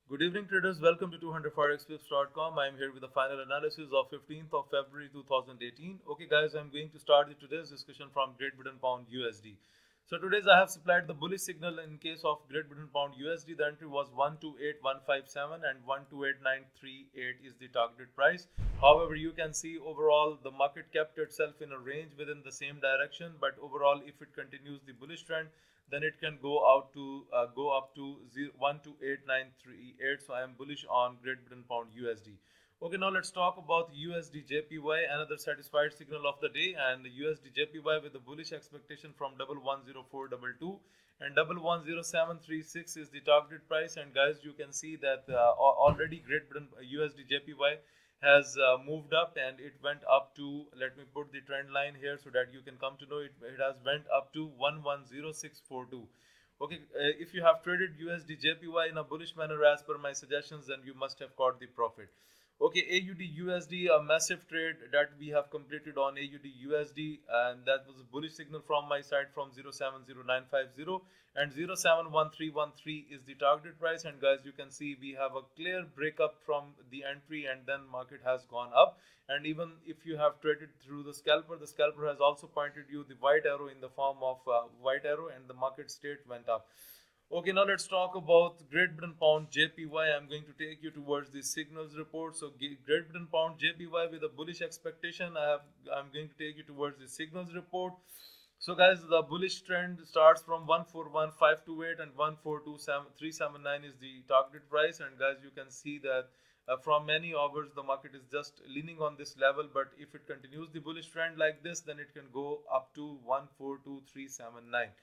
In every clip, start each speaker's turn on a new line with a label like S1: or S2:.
S1: Good evening traders, welcome to 200forexpips.com. I'm here with the final analysis of 15th of February 2018. Okay guys, I'm going to start today's discussion from Great Britain Pound USD. So today's I have supplied the bullish signal in case of Great Britain Pound USD. The entry was 128157 and 128938 is the targeted price. However, you can see overall the market kept itself in a range within the same direction, but overall if it continues the bullish trend, then it can go out to go up to 128938. So I am bullish on Great Britain Pound USD. Okay, now let's talk about USD JPY, another satisfied signal of the day, and the USD JPY with the bullish expectation from 110422 and 110736 is the targeted price. And guys, you can see that already Great Britain USD JPY has moved up, and it went up to, let me put the trend line here so that you can come to know it has went up to 110642. Okay, if you have traded USD JPY in a bullish manner as per my suggestions, then you must have caught the profit. Okay, AUD USD, a massive trade that we have completed on AUD USD, and that was a bullish signal from my side from 070950 and 071313 is the target price. And guys, you can see we have a clear breakup from the entry, and then market has gone up. And even if you have traded through the scalper has also pointed you the white arrow in the form of white arrow, and the market state went up. Okay, now let's talk about Great Britain Pound JPY. I'm going to take you towards the signals report. So Great Britain Pound JPY with a bullish expectation. I'm going to take you towards the signals report. So guys, the bullish trend starts from 141528 and 142379 is the targeted price. And guys, you can see that from many hours the market is just leaning on this level, but if it continues the bullish trend like this, then it can go up to 142379.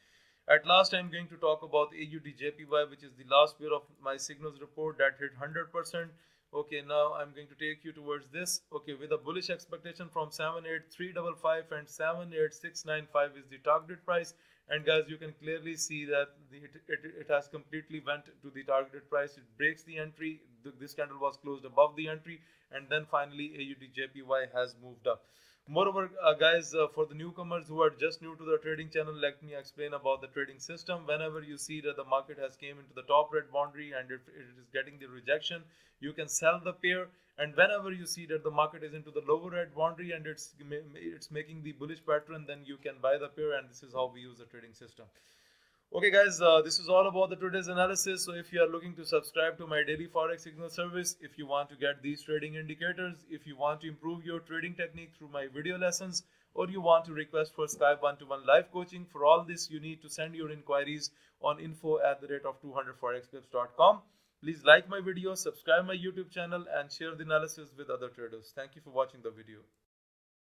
S1: At last, I'm going to talk about AUD JPY, which is the last pair of my signals report that hit 100%. Okay, now I'm going to take you towards this. Okay, with a bullish expectation from 78355 and 78695 is the targeted price. And guys, you can clearly see that it has completely went to the targeted price. It breaks the entry. This candle was closed above the entry, and then finally AUD JPY has moved up. Moreover, guys, for the newcomers who are just new to the trading channel, let me explain about the trading system. Whenever you see that the market has came into the top red boundary and it is getting the rejection, you can sell the pair. And whenever you see that the market is into the lower red boundary and it's making the bullish pattern, then you can buy the pair. And this is how we use the trading system. Okay guys, this is all about the today's analysis. So if you are looking to subscribe to my daily Forex signal service, if you want to get these trading indicators, if you want to improve your trading technique through my video lessons, or you want to request for Skype one-to-one live coaching, for all this you need to send your inquiries on info@200forexpips.com. Please like my video, subscribe my YouTube channel, and share the analysis with other traders. Thank you for watching the video.